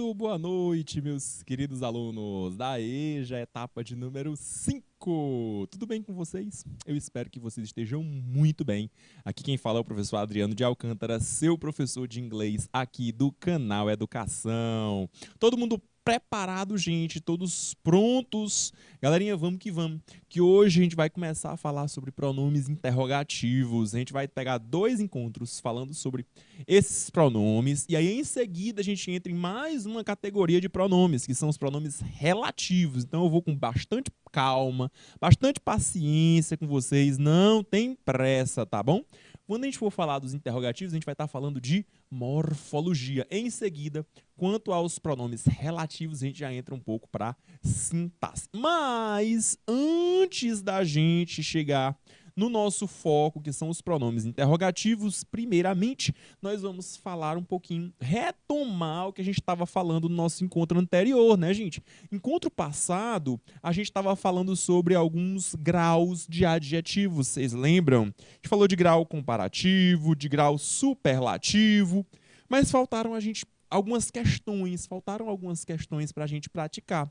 Muito boa noite, meus queridos alunos da EJA, etapa de número 5. Tudo bem com vocês? Eu espero que vocês estejam muito bem. Aqui quem fala é o professor Adriano de Alcântara, seu professor de inglês aqui do canal Educação. Todo mundo preparado, gente? Todos prontos? Galerinha, vamos que vamos. Que hoje a gente vai começar a falar sobre pronomes interrogativos. A gente vai pegar 2 encontros falando sobre esses pronomes, e aí em seguida a gente entra em mais uma categoria de pronomes, que são os pronomes relativos. Então eu vou com bastante calma, bastante paciência com vocês, não tem pressa, tá bom? Quando a gente for falar dos interrogativos, a gente vai estar falando de morfologia. Em seguida, quanto aos pronomes relativos, a gente já entra um pouco para sintaxe. Mas antes da gente chegar no nosso foco, que são os pronomes interrogativos, primeiramente, nós vamos falar um pouquinho, retomar o que a gente estava falando no nosso encontro anterior, né, gente? Encontro passado, a gente estava falando sobre alguns graus de adjetivos, vocês lembram? A gente falou de grau comparativo, de grau superlativo, mas faltaram algumas questões para a gente praticar.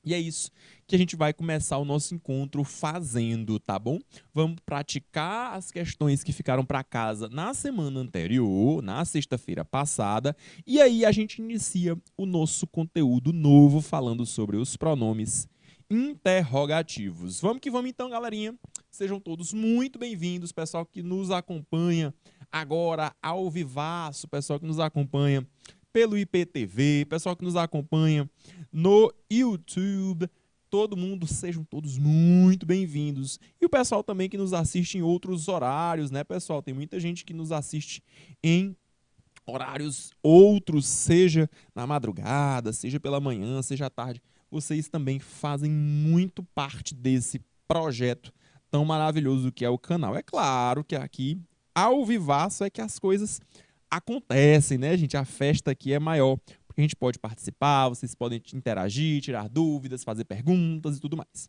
E é isso que a gente vai começar o nosso encontro fazendo, tá bom? Vamos praticar as questões que ficaram para casa na semana anterior, na sexta-feira passada, e aí a gente inicia o nosso conteúdo novo falando sobre os pronomes interrogativos. Vamos que vamos então, galerinha. Sejam todos muito bem-vindos, pessoal que nos acompanha agora ao vivaço, pessoal que nos acompanha pelo IPTV, pessoal que nos acompanha no YouTube, todo mundo, sejam todos muito bem-vindos. E o pessoal também que nos assiste em outros horários, né, pessoal? Tem muita gente que nos assiste em horários outros, seja na madrugada, seja pela manhã, seja à tarde. Vocês também fazem muito parte desse projeto tão maravilhoso que é o canal. É claro que aqui, ao vivaço, é que as coisas acontecem, né, gente? A festa aqui é maior, porque a gente pode participar, vocês podem interagir, tirar dúvidas, fazer perguntas e tudo mais.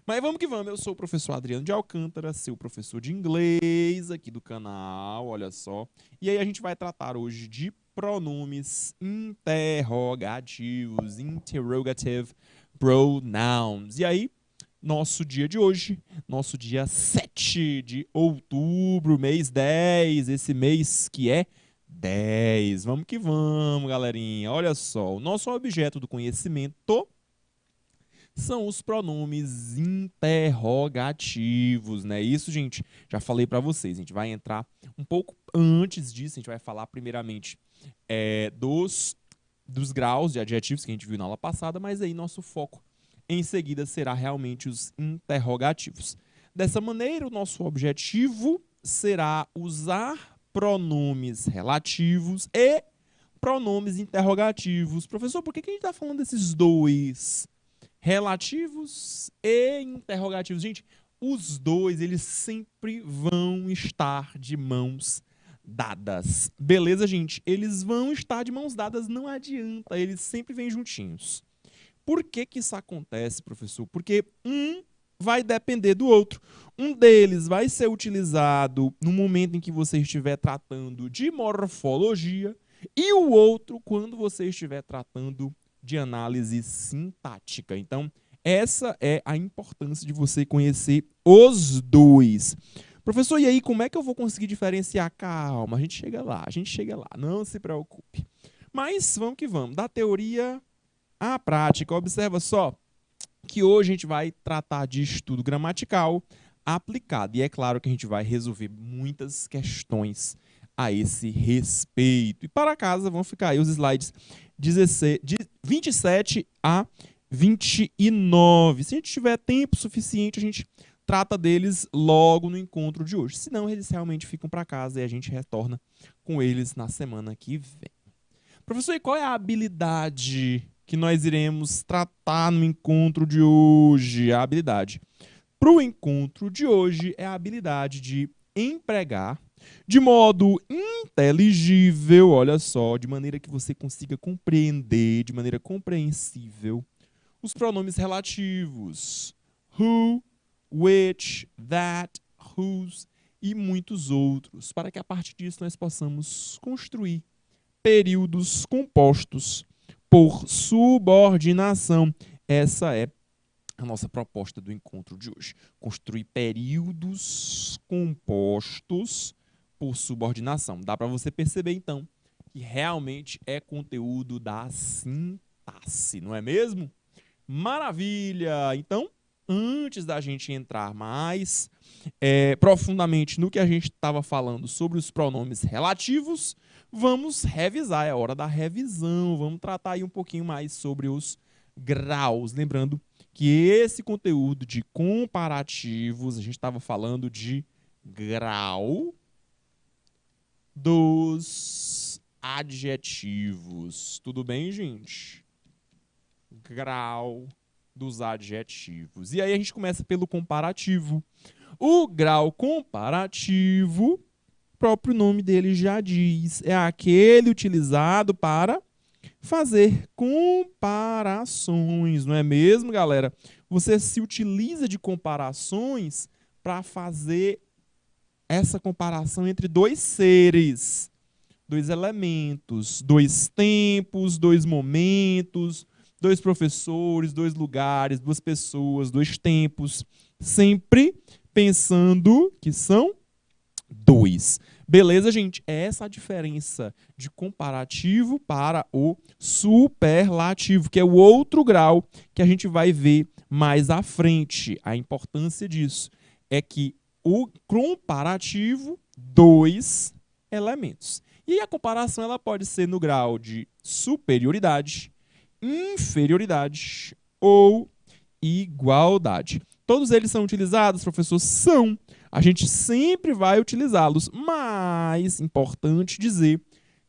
Mas vamos que vamos, eu sou o professor Adriano de Alcântara, seu professor de inglês aqui do canal, olha só. E aí a gente vai tratar hoje de pronomes interrogativos, interrogative pronouns. E aí, nosso dia de hoje, nosso dia 7 de outubro, mês 10, esse mês que é 10. Vamos que vamos, galerinha. Olha só, o nosso objeto do conhecimento são os pronomes interrogativos, né? Isso, gente, já falei para vocês. A gente vai entrar um pouco antes disso, a gente vai falar primeiramente dos graus de adjetivos que a gente viu na aula passada, mas aí nosso foco em seguida será realmente os interrogativos. Dessa maneira, o nosso objetivo será usar pronomes relativos e pronomes interrogativos. Professor, por que a gente está falando desses dois? Relativos e interrogativos. Gente, os dois, eles sempre vão estar de mãos dadas. Beleza, gente? Eles vão estar de mãos dadas, não adianta, eles sempre vêm juntinhos. Por que isso acontece, professor? Porque um vai depender do outro. Um deles vai ser utilizado no momento em que você estiver tratando de morfologia e o outro quando você estiver tratando de análise sintática. Então, essa é a importância de você conhecer os dois. Professor, e aí como é que eu vou conseguir diferenciar? Calma, a gente chega lá, não se preocupe. Mas vamos que vamos, da teoria à prática. Observa só que hoje a gente vai tratar de estudo gramatical aplicado. E é claro que a gente vai resolver muitas questões a esse respeito. E para casa vão ficar aí os slides 27 a 29. Se a gente tiver tempo suficiente, a gente trata deles logo no encontro de hoje. Senão, eles realmente ficam para casa e a gente retorna com eles na semana que vem. Professor, e qual é a habilidade que nós iremos tratar no encontro de hoje? A habilidade para o encontro de hoje é a habilidade de empregar de modo inteligível, olha só, de maneira que você consiga compreender, de maneira compreensível, os pronomes relativos. Who, which, that, whose e muitos outros, para que a partir disso nós possamos construir períodos compostos por subordinação. Essa é a nossa proposta do encontro de hoje. Construir períodos compostos por subordinação. Dá para você perceber, então, que realmente é conteúdo da sintaxe, não é mesmo? Maravilha! Então, antes da gente entrar mais profundamente no que a gente estava falando sobre os pronomes relativos, vamos revisar, é hora da revisão, vamos tratar aí um pouquinho mais sobre os graus. Lembrando que esse conteúdo de comparativos, a gente estava falando de grau dos adjetivos. Tudo bem, gente? Grau dos adjetivos. E aí a gente começa pelo comparativo. O grau comparativo, o próprio nome dele já diz, é aquele utilizado para fazer comparações, não é mesmo, galera? Você se utiliza de comparações para fazer essa comparação entre dois seres, dois elementos, dois tempos, dois momentos, dois professores, dois lugares, duas pessoas, dois tempos, sempre pensando que são dois. Beleza, gente? É essa a diferença de comparativo para o superlativo, que é o outro grau que a gente vai ver mais à frente. A importância disso é que o comparativo, dois elementos. E a comparação ela pode ser no grau de superioridade, inferioridade ou igualdade. Todos eles são utilizados, professor? São. A gente sempre vai utilizá-los, mas importante dizer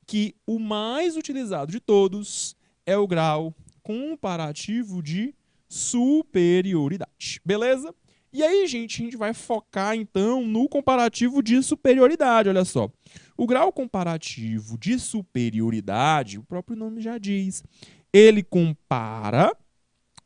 que o mais utilizado de todos é o grau comparativo de superioridade. Beleza? E aí, gente, a gente vai focar, então, no comparativo de superioridade. Olha só. O grau comparativo de superioridade, o próprio nome já diz, ele compara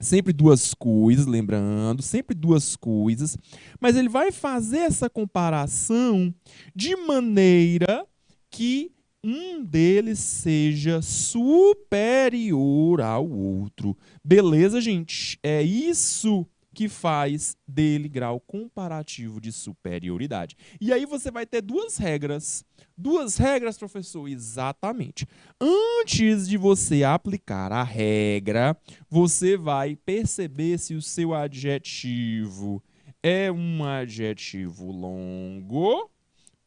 sempre duas coisas, lembrando, sempre duas coisas, mas ele vai fazer essa comparação de maneira que um deles seja superior ao outro. Beleza, gente? É isso que faz dele grau comparativo de superioridade. E aí você vai ter duas regras. Duas regras, professor? Exatamente. Antes de você aplicar a regra, você vai perceber se o seu adjetivo é um adjetivo longo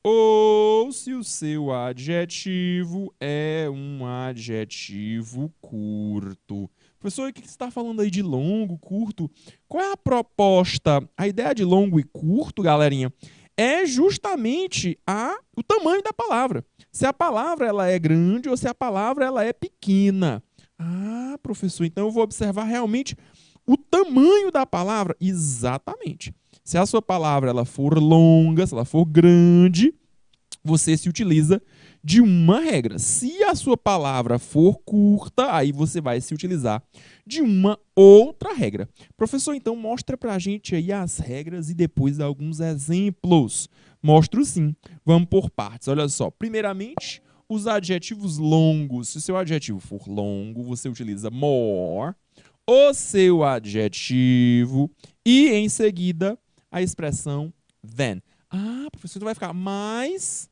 ou se o seu adjetivo é um adjetivo curto. Professor, o que você está falando aí de longo, curto? Qual é a proposta? A ideia de longo e curto, galerinha, é justamente o tamanho da palavra. Se a palavra ela é grande ou se a palavra ela é pequena. Ah, professor, então eu vou observar realmente o tamanho da palavra. Exatamente. Se a sua palavra ela for longa, se ela for grande, você se utiliza de uma regra. Se a sua palavra for curta, aí você vai se utilizar de uma outra regra. Professor, então mostra pra gente aí as regras e depois alguns exemplos. Mostro sim. Vamos por partes. Olha só. Primeiramente, os adjetivos longos. Se o seu adjetivo for longo, você utiliza more, o seu adjetivo e em seguida a expressão than. Ah, professor, então vai ficar mais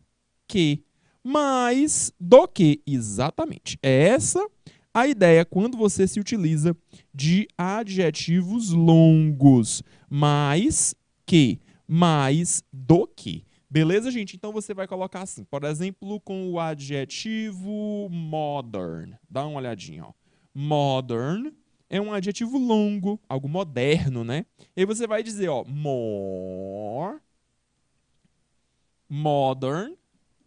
que. Mais do que. Exatamente. É essa a ideia quando você se utiliza de adjetivos longos. Mais que. Mais do que. Beleza, gente? Então você vai colocar assim, por exemplo, com o adjetivo modern. Dá uma olhadinha, ó. Modern é um adjetivo longo, algo moderno, né? E aí você vai dizer, ó, more modern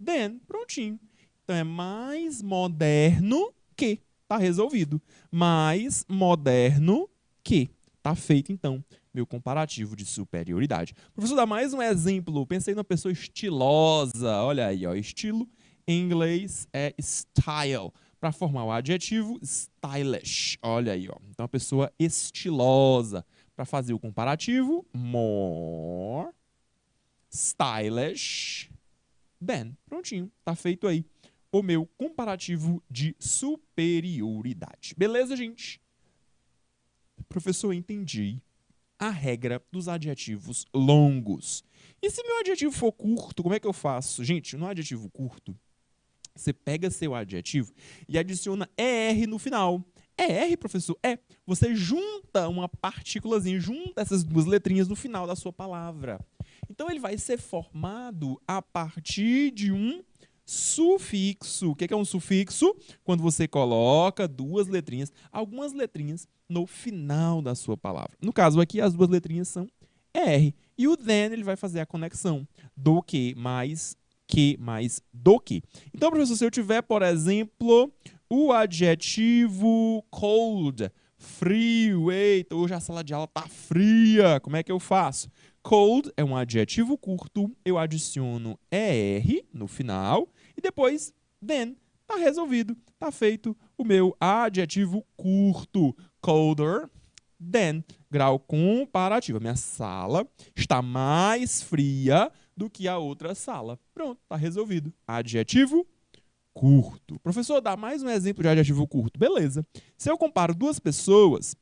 than. Prontinho. Então é mais moderno que. Tá resolvido. Mais moderno que. Tá feito, então, meu comparativo de superioridade. Professor, dá mais um exemplo. Pensei numa pessoa estilosa. Olha aí, ó. Estilo em inglês é style. Para formar o adjetivo, stylish. Olha aí, ó. Então, uma pessoa estilosa. Para fazer o comparativo, more stylish than. Prontinho. Tá feito aí o meu comparativo de superioridade. Beleza, gente? Professor, entendi a regra dos adjetivos longos. E se meu adjetivo for curto, como é que eu faço? Gente, no adjetivo curto, você pega seu adjetivo e adiciona ER no final. ER, professor? Você junta uma partículazinha, junta essas duas letrinhas no final da sua palavra. Então, ele vai ser formado a partir de um sufixo. O que é um sufixo? Quando você coloca duas letrinhas, algumas letrinhas no final da sua palavra. No caso aqui, as duas letrinhas são ER. E o then, ele vai fazer a conexão do que mais do que. Então, professor, se eu tiver, por exemplo, o adjetivo cold, frio, eita, hoje a sala de aula tá fria, como é que eu faço? Cold é um adjetivo curto, eu adiciono ER no final e depois then, tá resolvido, tá feito o meu adjetivo curto. Colder than, grau comparativo. A minha sala está mais fria do que a outra sala. Pronto, tá resolvido. Adjetivo curto. Professor, dá mais um exemplo de adjetivo curto. Beleza. Se eu comparo duas pessoas,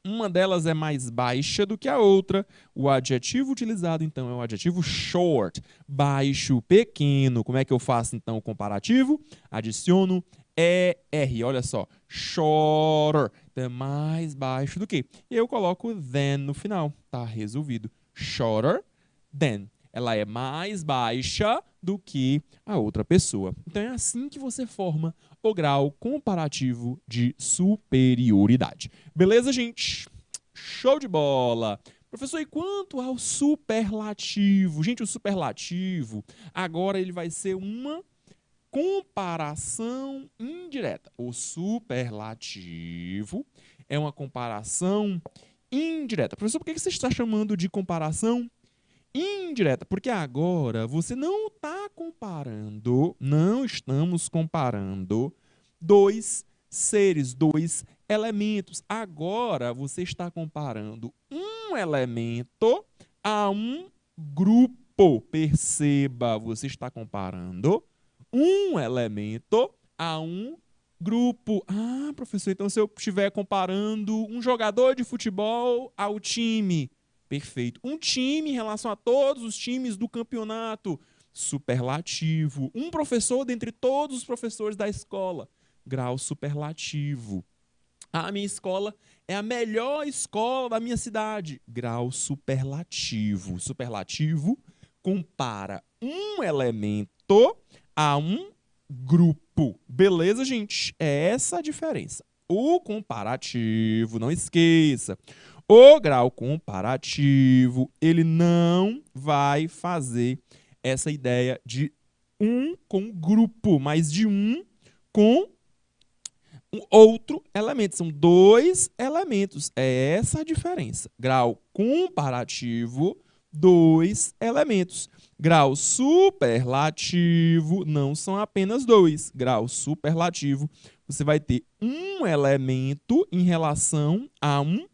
uma delas é mais baixa do que a outra. O adjetivo utilizado, então, é o adjetivo short. Baixo, pequeno. Como é que eu faço, então, o comparativo? Adiciono ER. Olha só. Shorter. Então, é mais baixo do que. E eu coloco than no final. Tá resolvido. Shorter than. Ela é mais baixa do que a outra pessoa. Então, é assim que você forma o grau comparativo de superioridade. Beleza, gente? Show de bola! Professor, e quanto ao superlativo? Gente, o superlativo, agora ele vai ser uma comparação indireta. O superlativo é uma comparação indireta. Professor, por que você está chamando de comparação indireta? Porque agora você não está comparando, não estamos comparando dois seres, dois elementos. Agora você está comparando um elemento a um grupo. Perceba, você está comparando um elemento a um grupo. Ah, professor, então se eu estiver comparando um jogador de futebol ao time, perfeito. Um time em relação a todos os times do campeonato, superlativo. Um professor dentre todos os professores da escola, grau superlativo. A minha escola é a melhor escola da minha cidade, grau superlativo. Superlativo compara um elemento a um grupo. Beleza, gente? É essa a diferença. O comparativo, não esqueça, o grau comparativo, ele não vai fazer essa ideia de um com grupo, mas de um com um outro elemento. São dois elementos. É essa a diferença. Grau comparativo, dois elementos. Grau superlativo não são apenas dois. Grau superlativo, você vai ter um elemento em relação a um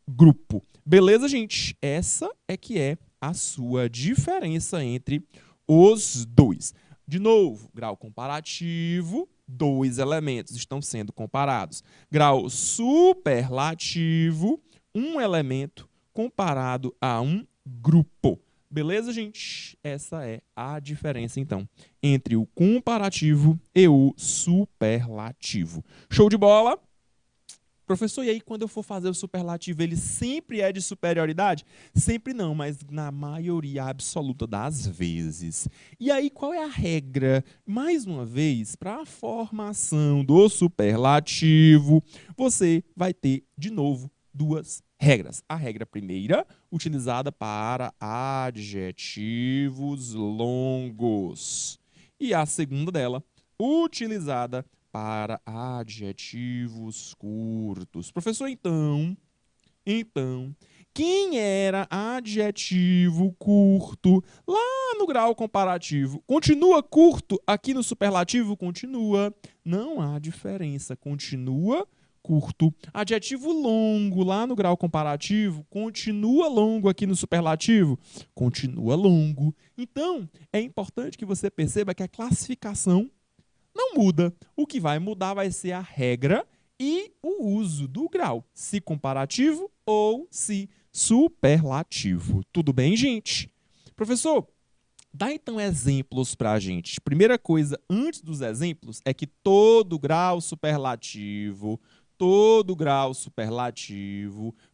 grupo. Beleza, gente? Essa é que é a sua diferença entre os dois. De novo, grau comparativo, dois elementos estão sendo comparados. Grau superlativo, um elemento comparado a um grupo. Beleza, gente? Essa é a diferença, então, entre o comparativo e o superlativo. Show de bola? Professor, e aí quando eu for fazer o superlativo, ele sempre é de superioridade? Sempre não, mas na maioria absoluta das vezes. E aí qual é a regra? Mais uma vez, para a formação do superlativo, você vai ter, de novo, duas regras. A regra primeira, utilizada para adjetivos longos. E a segunda dela, utilizada para adjetivos curtos. Professor, então, quem era adjetivo curto lá no grau comparativo? Continua curto aqui no superlativo? Continua. Não há diferença. Continua curto. Adjetivo longo lá no grau comparativo? Continua longo aqui no superlativo? Continua longo. Então, é importante que você perceba que a classificação Não muda. O que vai mudar vai ser a regra e o uso do grau, se comparativo ou se superlativo. Tudo bem, gente? Professor, dá então exemplos para a gente. Primeira coisa, antes dos exemplos, é que todo grau superlativo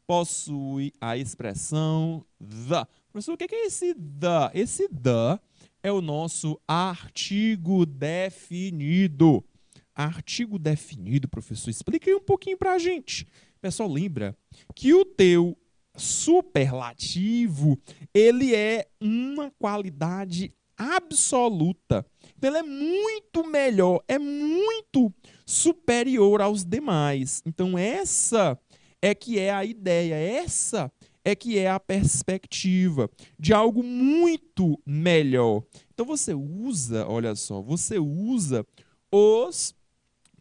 possui a expressão the. Professor, o que é esse the? Esse the é o nosso artigo definido. Artigo definido, professor, explica aí um pouquinho para a gente. Pessoal, lembra que o teu superlativo, ele é uma qualidade absoluta. Então, ele é muito melhor, é muito superior aos demais. Então, essa é que é a ideia, essa é que é a perspectiva de algo muito melhor. Então, você usa, olha só, você usa os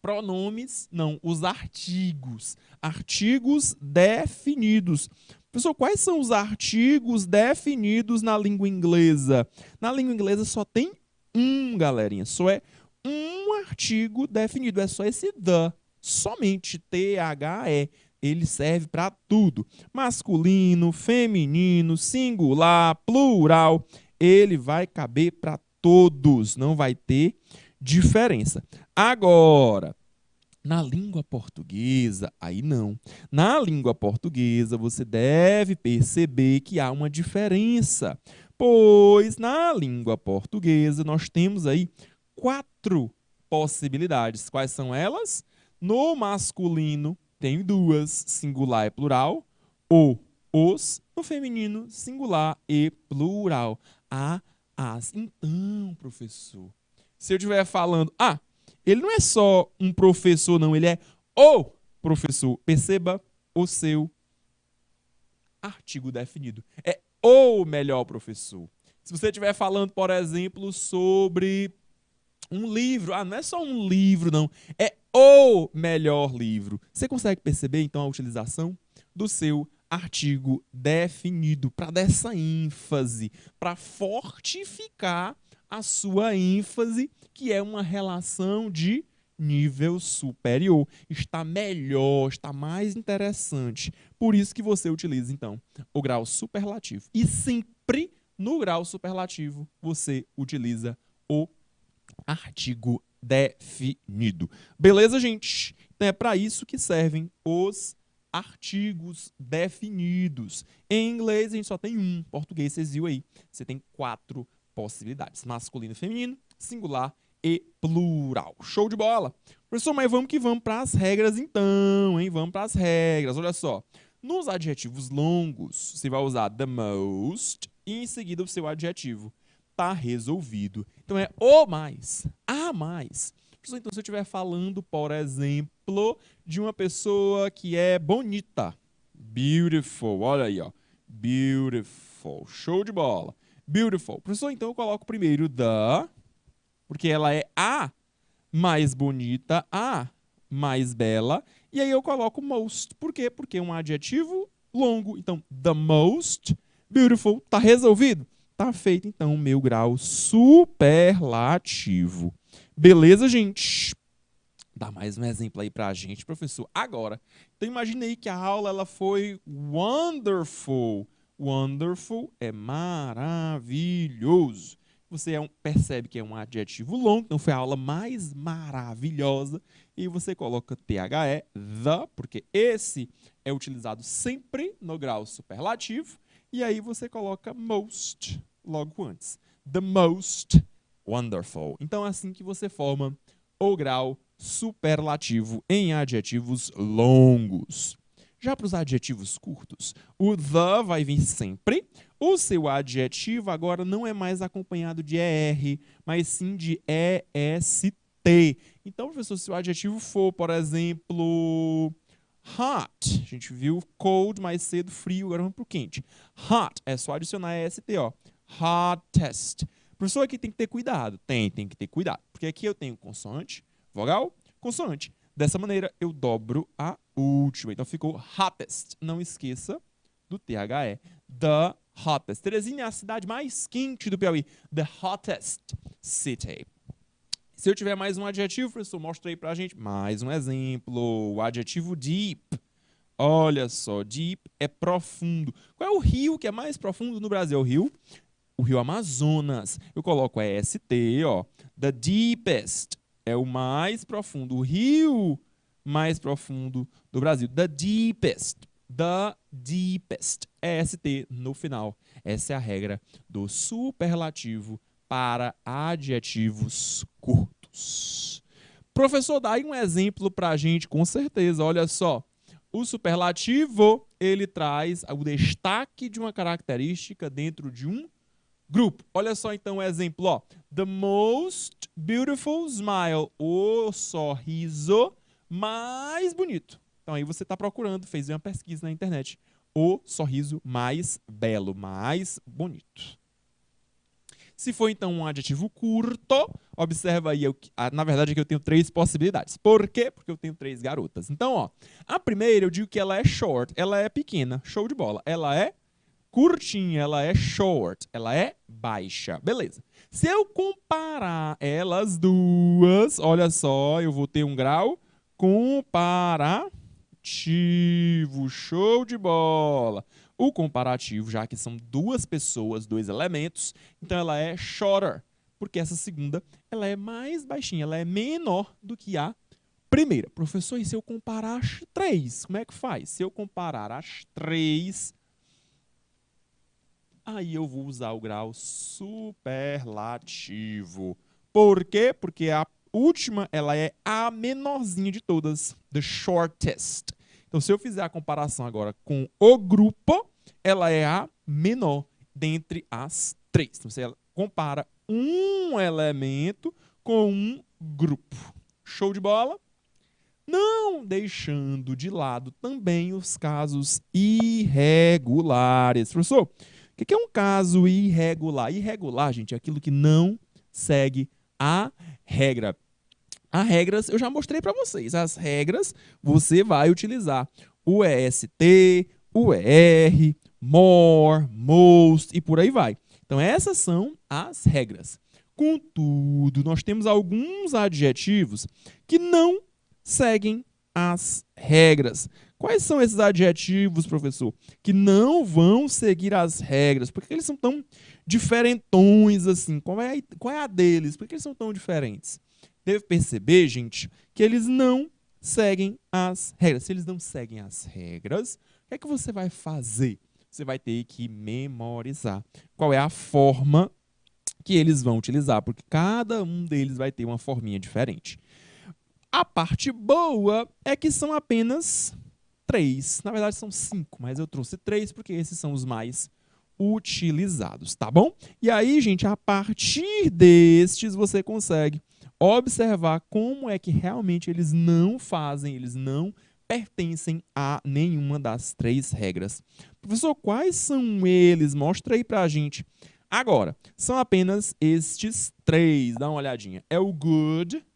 pronomes, não, os artigos. Artigos definidos. Professor, quais são os artigos definidos na língua inglesa? Na língua inglesa só tem um, galerinha. Só é um artigo definido. É só esse the. Somente THE. Ele serve para tudo. Masculino, feminino, singular, plural. Ele vai caber para todos. Não vai ter diferença. Agora, na língua portuguesa, aí não. Na língua portuguesa, você deve perceber que há uma diferença, pois na língua portuguesa nós temos aí 4 possibilidades. Quais são elas? No masculino, tem 2, singular e plural, o, os. No feminino, singular e plural. A, as. Então, professor, se eu estiver falando, ele não é só um professor, não, ele é o professor. Perceba o seu artigo definido. É o melhor professor. Se você estiver falando, por exemplo, sobre um livro, não é só um livro, não, é o melhor livro. Você consegue perceber, então, a utilização do seu artigo definido para dar essa ênfase, para fortificar a sua ênfase, que é uma relação de nível superior. Está melhor, está mais interessante. Por isso que você utiliza, então, o grau superlativo. E sempre no grau superlativo você utiliza o artigo definido. Beleza, gente? Então é para isso que servem os artigos definidos. Em inglês a gente só tem um, português vocês viram aí. Você tem 4 possibilidades: masculino e feminino, singular e plural. Show de bola! Professor, mas vamos que vamos para as regras então, hein? Vamos para as regras. Olha só. Nos adjetivos longos, você vai usar the most e em seguida o seu adjetivo. Tá resolvido. Então é o mais, a mais. Professor, então se eu estiver falando, por exemplo, de uma pessoa que é bonita, beautiful, olha aí, ó, beautiful, show de bola, beautiful. Professor, então eu coloco primeiro the, porque ela é a mais bonita, a mais bela, e aí eu coloco most. Por quê? Porque é um adjetivo longo. Então, the most beautiful. Tá resolvido? Tá feito, então, o meu grau superlativo. Beleza, gente? Dá mais um exemplo aí pra gente, professor. Agora, então imaginei que a aula ela foi wonderful. Wonderful é maravilhoso. Você percebe que é um adjetivo longo, então foi a aula mais maravilhosa. E você coloca THE, the, porque esse é utilizado sempre no grau superlativo. E aí você coloca most logo antes. The most wonderful. Então é assim que você forma o grau superlativo em adjetivos longos. Já para os adjetivos curtos, o the vai vir sempre. O seu adjetivo agora não é mais acompanhado de ER, mas sim de EST. Então, professor, se o adjetivo for, por exemplo, hot, a gente viu cold mais cedo, frio, agora vamos para o quente. Hot, é só adicionar EST, ó. Hottest. Professor, aqui tem que ter cuidado. Tem que ter cuidado. Porque aqui eu tenho consoante, vogal, consoante. Dessa maneira, eu dobro a última. Então, ficou hottest. Não esqueça do THE. The hottest. Teresina é a cidade mais quente do Piauí. The hottest city. Se eu tiver mais um adjetivo, professor, mostra aí pra gente. Mais um exemplo. O adjetivo deep. Olha só, deep é profundo. Qual é o rio que é mais profundo no Brasil? O rio Amazonas. Eu coloco ST, ó. The deepest é o mais profundo. O rio mais profundo do Brasil. The deepest. The deepest. ST no final. Essa é a regra do superlativo para adjetivos curtos. Professor, dá aí um exemplo para a gente, com certeza. Olha só. O superlativo, ele traz o destaque de uma característica dentro de um grupo. Olha só então o exemplo, ó. The most beautiful smile. O sorriso mais bonito. Então aí você está procurando, fez uma pesquisa na internet. O sorriso mais belo, mais bonito. Se for então um adjetivo curto, observa aí, na verdade aqui eu tenho 3 possibilidades. Por quê? Porque eu tenho 3 garotas. Então, ó, a primeira eu digo que ela é short, ela é pequena, show de bola. Ela é curtinha, ela é short, ela é baixa. Beleza. Se eu comparar elas duas, olha só, eu vou ter um grau comparativo. Show de bola. O comparativo, já que são duas pessoas, dois elementos, então ela é shorter, porque essa segunda ela é mais baixinha, ela é menor do que a primeira. Professor, e se eu comparar as 3, como é que faz? Se eu comparar as 3, aí eu vou usar o grau superlativo. Por quê? Porque a última ela é a menorzinha de todas, the shortest. Então, se eu fizer a comparação agora com o grupo, ela é a menor dentre as 3. Então, você compara um elemento com um grupo. Show de bola? Não deixando de lado também os casos irregulares. Professor, o que é um caso irregular? Irregular, gente, é aquilo que não segue a regra. As regras eu já mostrei para vocês. As regras você vai utilizar o EST, o ER, more, most e por aí vai. Então essas são as regras. Contudo, nós temos alguns adjetivos que não seguem as regras. Quais são esses adjetivos, professor, que não vão seguir as regras? Por que eles são tão diferentões assim? Qual é a deles? Por que eles são tão diferentes? Deve perceber, gente, que eles não seguem as regras. Se eles não seguem as regras, o que é que você vai fazer? Você vai ter que memorizar qual é a forma que eles vão utilizar, porque cada um deles vai ter uma forminha diferente. A parte boa é que são apenas 3. Na verdade, são 5, mas eu trouxe 3 porque esses são os mais utilizados, tá bom? E aí, gente, a partir destes, você consegue observar como é que realmente eles não fazem, eles não pertencem a nenhuma das 3 regras. Professor, quais são eles? Mostra aí pra gente. Agora, são apenas estes 3. Dá uma olhadinha. É o good,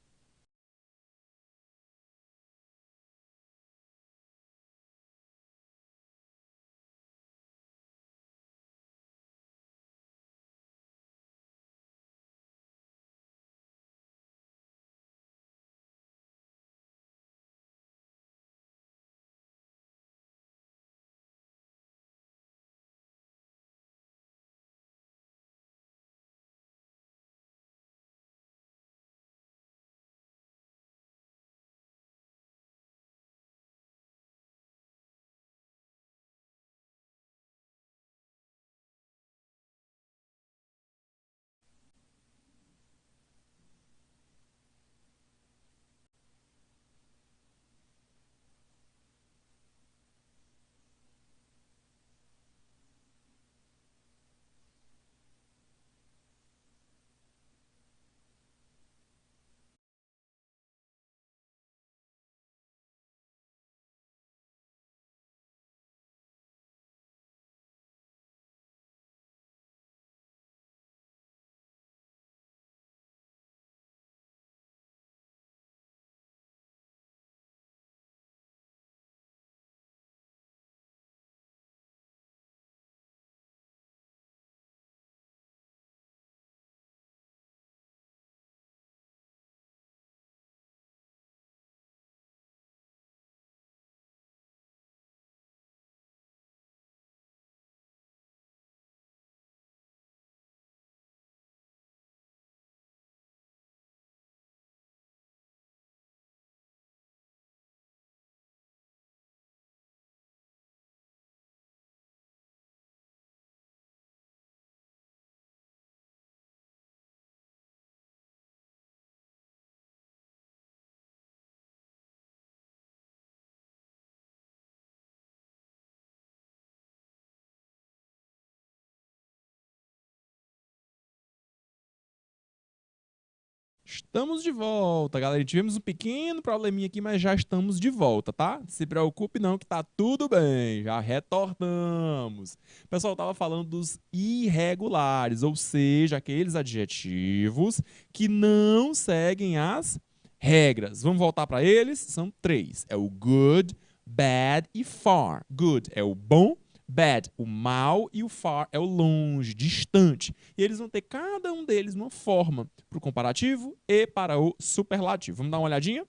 Estamos de volta, galera. Tivemos um pequeno probleminha aqui, mas já estamos de volta, tá? Se preocupe não que tá tudo bem, já retornamos. O pessoal tava falando dos irregulares, ou seja, aqueles adjetivos que não seguem as regras. Vamos voltar para eles? São 3. É o good, bad e far. Good é o bom, bad, o mal, e o far é o longe, distante. E eles vão ter cada um deles uma forma para o comparativo e para o superlativo. Vamos dar uma olhadinha?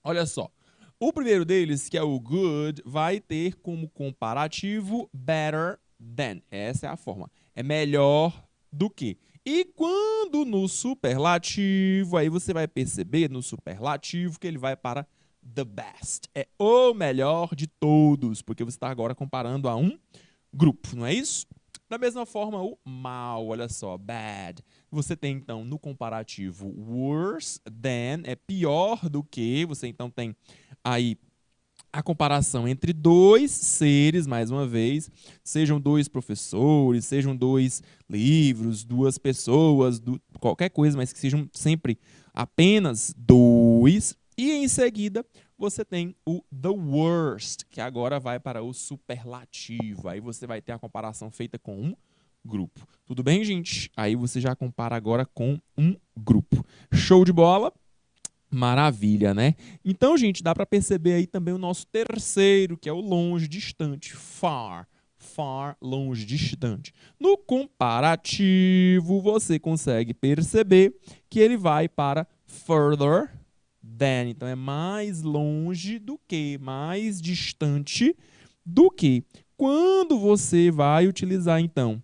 Olha só. O primeiro deles, que é o good, vai ter como comparativo better than. Essa é a forma. É melhor do que. E quando no superlativo, aí você vai perceber no superlativo que ele vai para the best. É o melhor de todos, porque você está agora comparando a um grupo, não é isso? Da mesma forma, o mal, olha só, bad. Você tem, então, no comparativo, worse than, é pior do que. Você, então, tem aí a comparação entre dois seres, mais uma vez, sejam dois professores, sejam dois livros, duas pessoas, qualquer coisa, mas que sejam sempre apenas dois. E em seguida, você tem o the worst, que agora vai para o superlativo. Aí você vai ter a comparação feita com um grupo. Tudo bem, gente? Aí você já compara agora com um grupo. Show de bola? Maravilha, né? Então, gente, dá para perceber aí também o nosso terceiro, que é o longe, distante, far. Far, longe, distante. No comparativo, você consegue perceber que ele vai para further than. Então, é mais longe do que, mais distante do que. Quando você vai utilizar, então,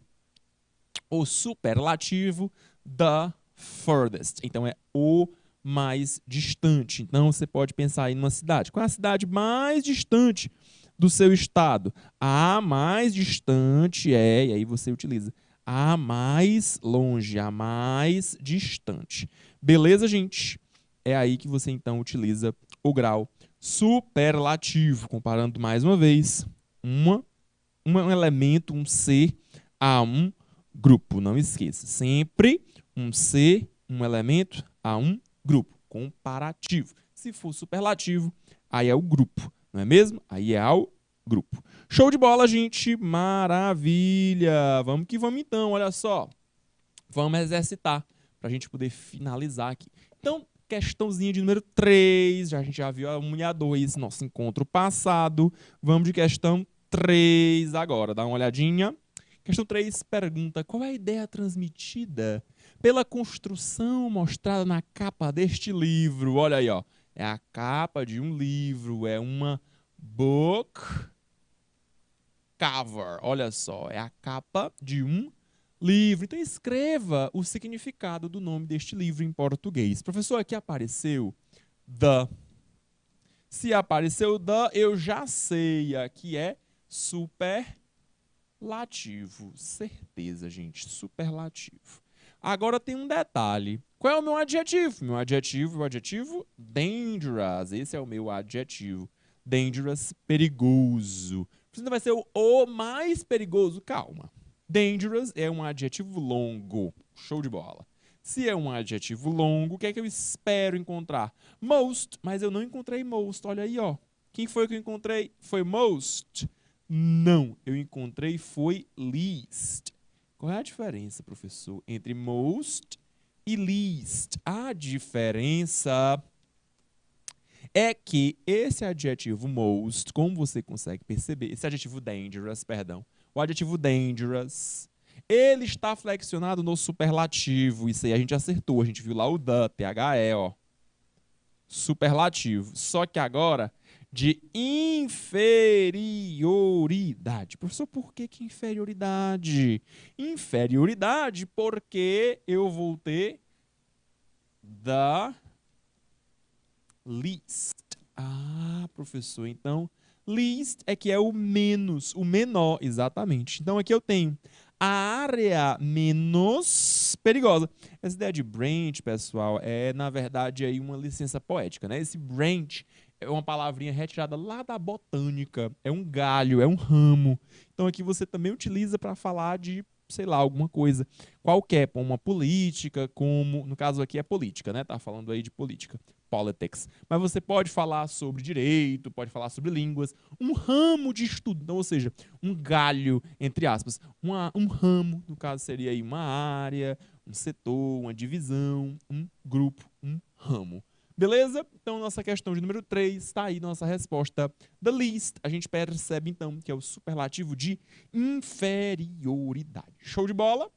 o superlativo, the furthest. Então, é o mais distante. Então, você pode pensar aí numa cidade. Qual é a cidade mais distante do seu estado? A mais distante é, e aí você utiliza a mais longe, a mais distante. Beleza, gente? É aí que você, então, utiliza o grau superlativo, comparando mais uma vez um elemento, um ser, a um grupo. Não esqueça, sempre um ser, um elemento, a um grupo. Comparativo. Se for superlativo, aí é o grupo, não é mesmo? Aí é ao grupo. Show de bola, gente. Maravilha. Vamos que vamos então, olha só. Vamos exercitar para a gente poder finalizar aqui. Então, questãozinha de número 3. A gente já viu a 1 e a 2, nosso encontro passado. Vamos de questão 3 agora. Dá uma olhadinha. Questão 3 pergunta: qual é a ideia transmitida pela construção mostrada na capa deste livro? Olha aí, ó. É a capa de um livro, é uma book cover. Olha só, é a capa de um livro. Então escreva o significado do nome deste livro em português. Professor, aqui apareceu the. Se apareceu the, eu já sei. Aqui é superlativo. Certeza, gente. Superlativo. Agora tem um detalhe. Qual é o meu adjetivo? Meu adjetivo é o adjetivo dangerous. Esse é o meu adjetivo. Dangerous, perigoso. Não vai ser o mais perigoso. Calma. Dangerous é um adjetivo longo. Show de bola. Se é um adjetivo longo, o que é que eu espero encontrar? Most, mas eu não encontrei most. Olha aí, ó. Quem foi que eu encontrei? Foi most? Não, eu encontrei foi least. Qual é a diferença, professor, entre most e least? A diferença é que esse adjetivo most, como você consegue perceber, esse adjetivo dangerous, perdão, o adjetivo dangerous, ele está flexionado no superlativo. Isso aí a gente acertou, a gente viu lá o the, THE, ó. Superlativo. Só que agora de inferioridade. Professor, por que inferioridade? Inferioridade porque eu vou ter the least. Ah, professor, então least é que é o menos, o menor, exatamente. Então aqui eu tenho a área menos perigosa. Essa ideia de branch, pessoal, é na verdade aí uma licença poética, né? Esse branch é uma palavrinha retirada lá da botânica, é um galho, é um ramo. Então aqui você também utiliza para falar de sei lá, alguma coisa qualquer, uma política, como, no caso aqui é política, né? Tá falando aí de política, politics. Mas você pode falar sobre direito, pode falar sobre línguas, um ramo de estudo, então, ou seja, um galho, entre aspas, um ramo, no caso seria aí uma área, um setor, uma divisão, um grupo, um ramo. Beleza? Então, nossa questão de número 3 está aí, nossa resposta. The least, a gente percebe, então, que é o superlativo de inferioridade. Show de bola?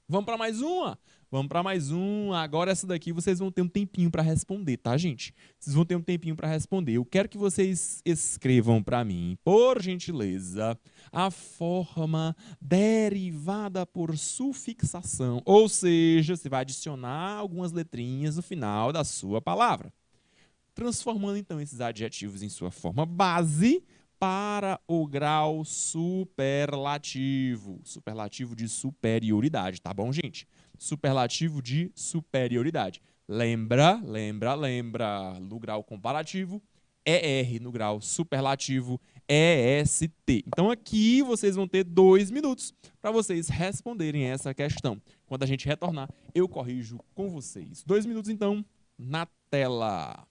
Vamos para mais uma? Vamos para mais uma. Agora essa daqui vocês vão ter um tempinho para responder, tá, gente? Vocês vão ter um tempinho para responder. Eu quero que vocês escrevam para mim, por gentileza, a forma derivada por sufixação. Ou seja, você vai adicionar algumas letrinhas no final da sua palavra, transformando então esses adjetivos em sua forma base para o grau superlativo. Superlativo de superioridade, tá bom, gente? Superlativo de superioridade. Lembra, no grau comparativo, ER, no grau superlativo, EST. Então aqui vocês vão ter 2 minutos para vocês responderem essa questão. Quando a gente retornar, eu corrijo com vocês. 2 minutos, então, na tela.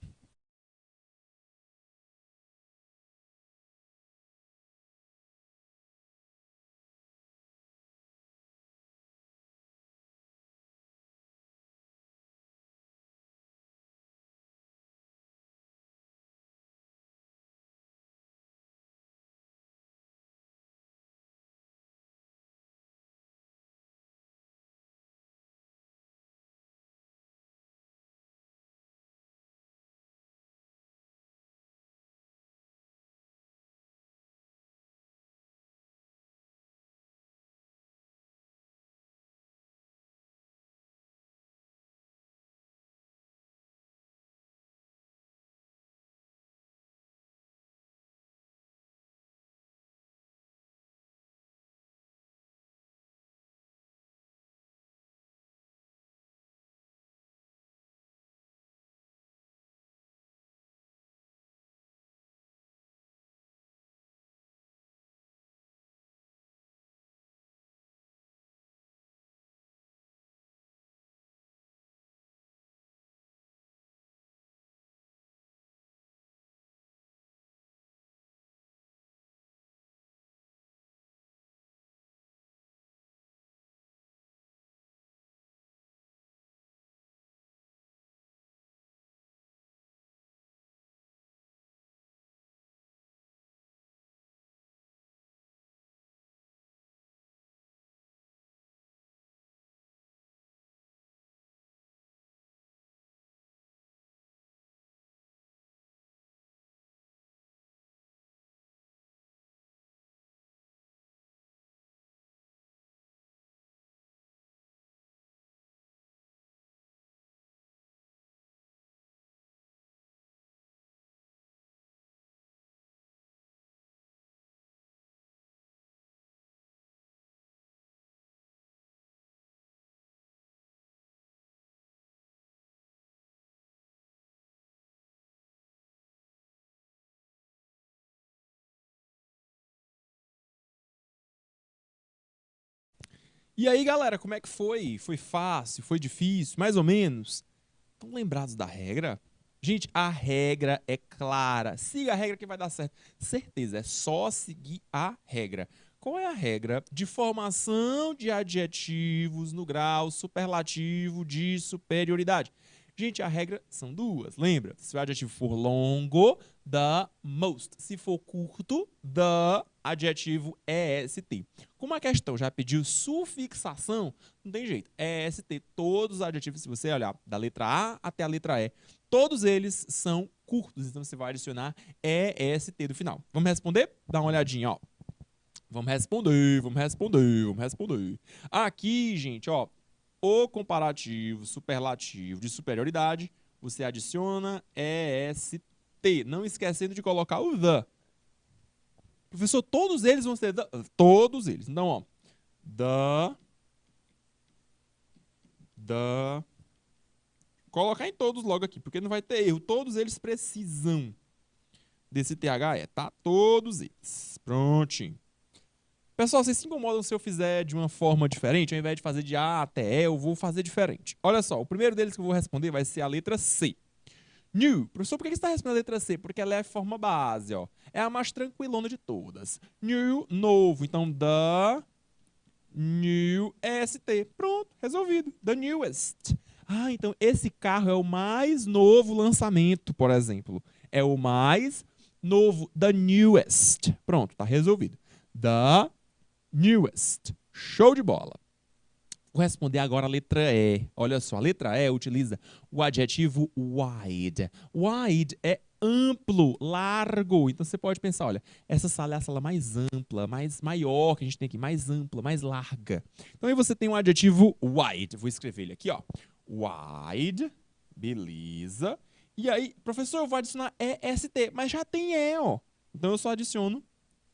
E aí, galera, como é que foi? Foi fácil? Foi difícil? Mais ou menos? Estão lembrados da regra? Gente, a regra é clara. Siga a regra que vai dar certo. Certeza, é só seguir a regra. Qual é a regra de formação de adjetivos no grau superlativo de superioridade? Gente, a regra são duas. Lembra? Se o adjetivo for longo, the most. Se for curto, the adjetivo est. Como a questão já pediu sufixação, não tem jeito. Est, todos os adjetivos, se você olhar da letra A até a letra E, todos eles são curtos. Então você vai adicionar est do final. Vamos responder? Dá uma olhadinha, ó. Vamos responder. Aqui, gente, ó, o comparativo superlativo de superioridade, você adiciona est, não esquecendo de colocar o the. Professor, todos eles vão ser the? Todos eles. Então, ó, the, colocar em todos logo aqui, porque não vai ter erro. Todos eles precisam desse THE, tá? Todos eles. Prontinho. Pessoal, vocês se incomodam se eu fizer de uma forma diferente? Ao invés de fazer de A até E, eu vou fazer diferente. Olha só, o primeiro deles que eu vou responder vai ser a letra C. New. Professor, por que você está respondendo a letra C? Porque ela é a forma base, ó. É a mais tranquilona de todas. New, novo. Então, the newest. Pronto, resolvido. The newest. Ah, então esse carro é o mais novo lançamento, por exemplo. É o mais novo. The newest. Pronto, tá resolvido. The newest. Show de bola. Vou responder agora a letra E. Olha só, a letra E utiliza o adjetivo wide. Wide é amplo, largo. Então você pode pensar, olha, essa sala é a sala mais ampla, mais maior que a gente tem aqui, mais ampla, mais larga. Então aí você tem o adjetivo wide. Vou escrever ele aqui, ó. Wide, beleza. E aí, professor, eu vou adicionar EST, mas já tem E, ó. Então eu só adiciono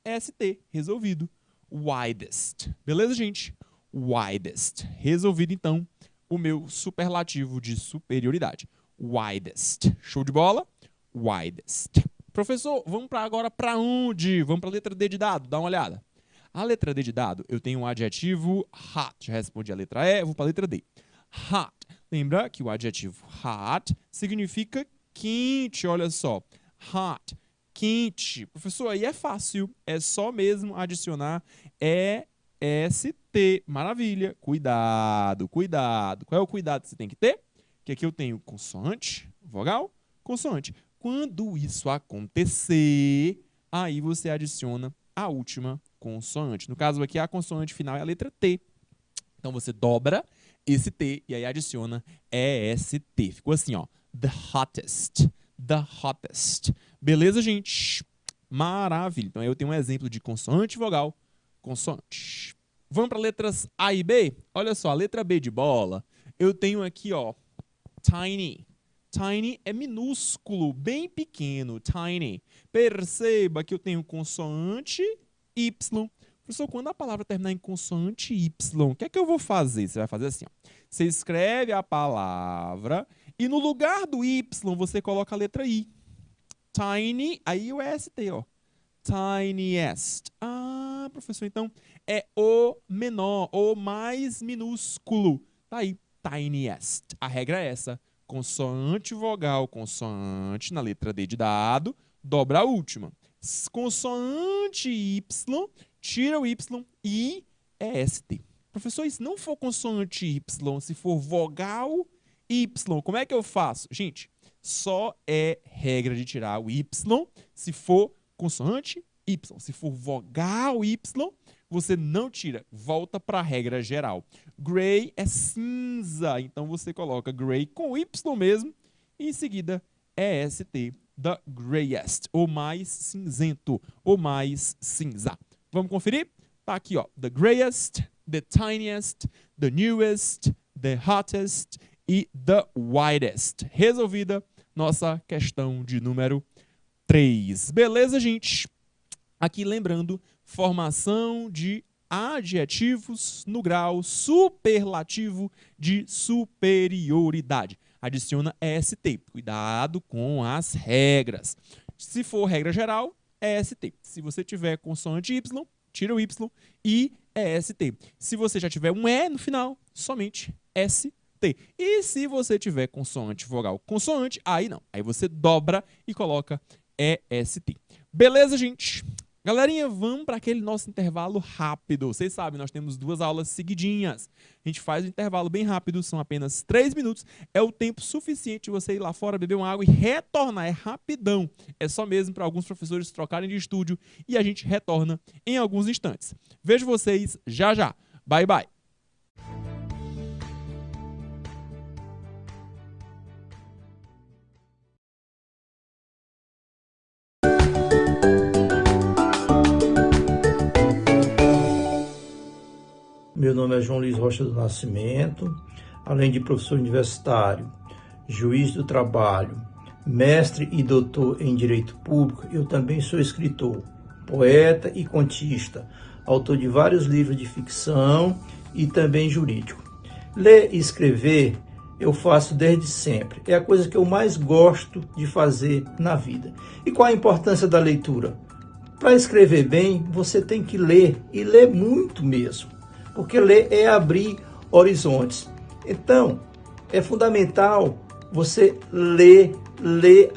ST, resolvido. Widest. Beleza, gente? Widest. Resolvido, então, o meu superlativo de superioridade. Widest. Show de bola? Widest. Professor, vamos agora para onde? Vamos para a letra D de dado, dá uma olhada. A letra D de dado, eu tenho um adjetivo hot. Já respondi a letra E, vou para a letra D. Hot. Lembra que o adjetivo hot significa quente, olha só. Hot. Quente. Professor, aí é fácil. É só mesmo adicionar EST. Maravilha. Cuidado, cuidado. Qual é o cuidado que você tem que ter? Que aqui eu tenho consoante, vogal, consoante. Quando isso acontecer, aí você adiciona a última consoante. No caso aqui, a consoante final é a letra T. Então você dobra esse T e aí adiciona EST. Ficou assim, ó. The hottest. The hottest. Beleza, gente? Maravilha. Então, aí eu tenho um exemplo de consoante e vogal. Consoante. Vamos para letras A e B? Olha só, a letra B de bola. Eu tenho aqui, ó, tiny. Tiny é minúsculo, bem pequeno. Tiny. Perceba que eu tenho consoante Y. Professor, quando a palavra terminar em consoante Y, o que é que eu vou fazer? Você vai fazer assim, ó. Você escreve a palavra e no lugar do Y você coloca a letra I. Tiny, aí o EST, ó. Tiniest. Ah, professor, então é o menor, o mais minúsculo. Tá aí, tiniest. A regra é essa. Consoante, vogal, consoante na letra D de dado, dobra a última. Consoante Y, tira o Y e EST. Professor, e se não for consoante Y, se for vogal Y, como é que eu faço? Gente, só é regra de tirar o Y se for consoante Y. Se for vogal Y, você não tira. Volta para a regra geral. Gray é cinza, então você coloca gray com Y mesmo e em seguida EST, the grayest, o mais cinzento, o mais cinza. Vamos conferir? Tá aqui, ó, the grayest, the tiniest, the newest, the hottest e the widest. Resolvida nossa questão de número 3. Beleza, gente? Aqui lembrando, formação de adjetivos no grau superlativo de superioridade. Adiciona EST. Cuidado com as regras. Se for regra geral, EST. Se você tiver consoante Y, tira o Y e EST. Se você já tiver um E no final, somente ST. E se você tiver consoante, vogal, consoante, aí não. Aí você dobra e coloca EST. Beleza, gente? Galerinha, vamos para aquele nosso intervalo rápido. Vocês sabem, nós temos 2 aulas seguidinhas. A gente faz um intervalo bem rápido, são apenas 3 minutos. É o tempo suficiente de você ir lá fora, beber uma água e retornar. É rapidão. É só mesmo para alguns professores trocarem de estúdio e a gente retorna em alguns instantes. Vejo vocês já já. Bye, bye. Meu nome é João Luiz Rocha do Nascimento, além de professor universitário, juiz do trabalho, mestre e doutor em Direito Público, eu também sou escritor, poeta e contista, autor de vários livros de ficção e também jurídico. Ler e escrever eu faço desde sempre, é a coisa que eu mais gosto de fazer na vida. E qual a importância da leitura? Para escrever bem, você tem que ler, e ler muito mesmo, porque ler é abrir horizontes. Então, é fundamental você ler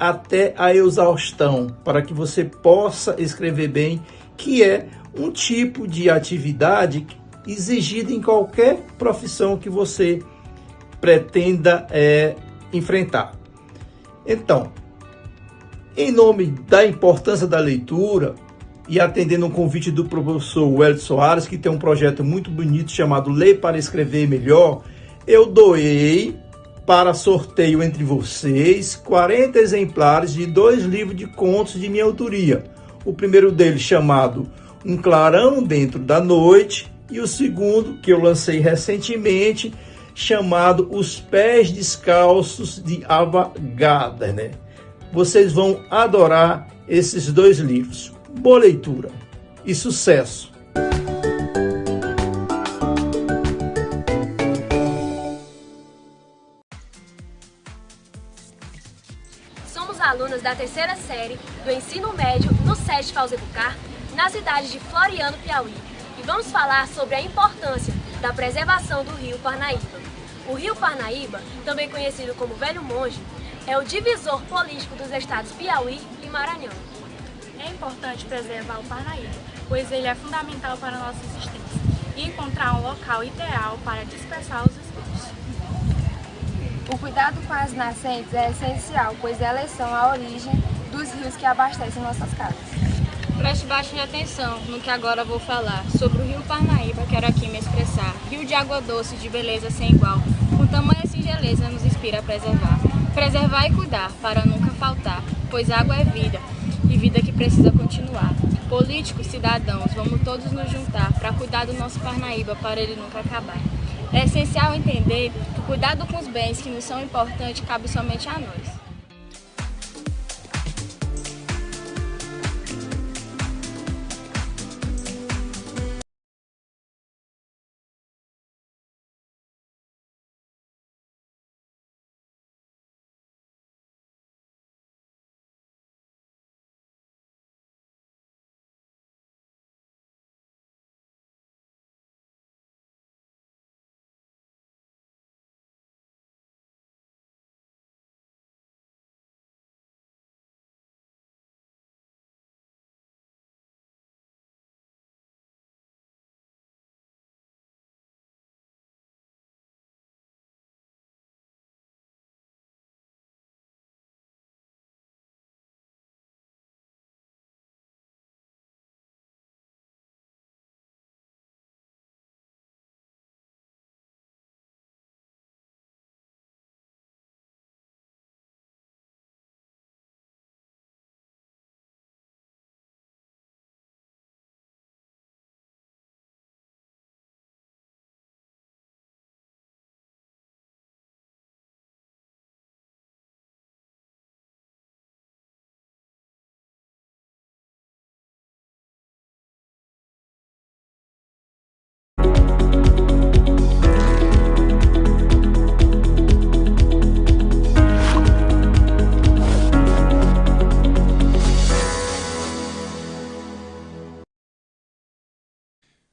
até a exaustão, para que você possa escrever bem, que é um tipo de atividade exigida em qualquer profissão que você pretenda enfrentar. Então, em nome da importância da leitura, e atendendo um convite do professor Wellington Soares, que tem um projeto muito bonito chamado Ler para Escrever Melhor, eu doei para sorteio entre vocês 40 exemplares de 2 livros de contos de minha autoria. O primeiro deles chamado Um Clarão Dentro da Noite, e o segundo, que eu lancei recentemente, chamado Os Pés Descalços de Ava Gardner. Vocês vão adorar esses 2 livros. Boa leitura e sucesso! Somos alunas da 3ª série do ensino médio no SESC Fauzi Bucar, na cidade de Floriano, Piauí. E vamos falar sobre a importância da preservação do Rio Parnaíba. O Rio Parnaíba, também conhecido como Velho Monge, é o divisor político dos estados Piauí e Maranhão. É importante preservar o Parnaíba, pois ele é fundamental para a nossa existência, e encontrar um local ideal para dispersar os esgotos. O cuidado com as nascentes é essencial, pois elas são a origem dos rios que abastecem nossas casas. Preste bastante atenção no que agora vou falar. Sobre o Rio Parnaíba, quero aqui me expressar. Rio de água doce, de beleza sem igual, com tamanha singeleza nos inspira a preservar. Preservar e cuidar, para nunca faltar, pois água é vida, e vida que precisa continuar. Políticos, cidadãos, vamos todos nos juntar para cuidar do nosso Parnaíba, para ele nunca acabar. É essencial entender que o cuidado com os bens que nos são importantes cabe somente a nós.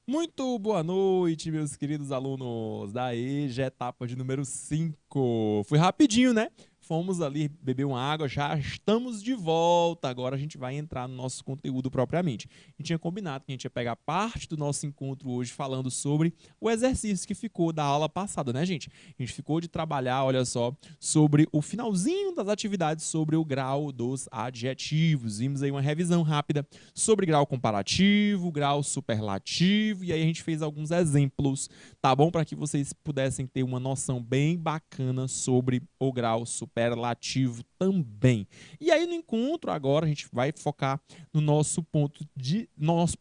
Muito boa noite, meus queridos alunos da EJA, etapa de número 5. Foi rapidinho, né? Fomos ali beber uma água, já estamos de volta. Agora a gente vai entrar no nosso conteúdo propriamente. A gente tinha combinado que a gente ia pegar parte do nosso encontro hoje falando sobre o exercício que ficou da aula passada, né, gente? A gente ficou de trabalhar, olha só, sobre o finalzinho das atividades sobre o grau dos adjetivos. Vimos aí uma revisão rápida sobre grau comparativo, grau superlativo, e aí a gente fez alguns exemplos, tá bom? Para que vocês pudessem ter uma noção bem bacana sobre o grau superlativo também. E aí no encontro agora a gente vai focar no nosso ponto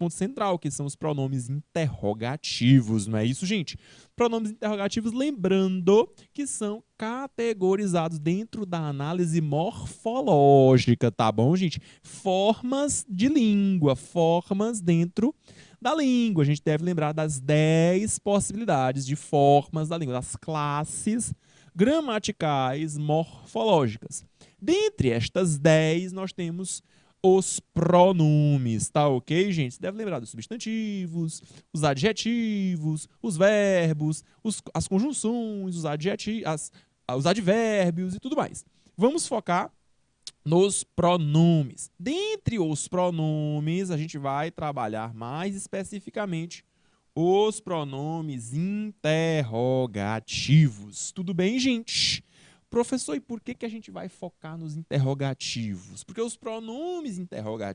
central, que são os pronomes interrogativos, não é isso, gente? Pronomes interrogativos, lembrando que são categorizados dentro da análise morfológica, tá bom, gente? Formas de língua, formas dentro da língua. A gente deve lembrar das 10 possibilidades de formas da língua, das classes gramaticais morfológicas. Dentre estas 10, nós temos os pronomes, tá ok, gente? Você deve lembrar dos substantivos, os adjetivos, os verbos, as conjunções, os advérbios e tudo mais. Vamos focar nos pronomes. Dentre os pronomes, a gente vai trabalhar mais especificamente os pronomes interrogativos. Tudo bem, gente? Professor, e por que a gente vai focar nos interrogativos? Porque os pronomes interrogativos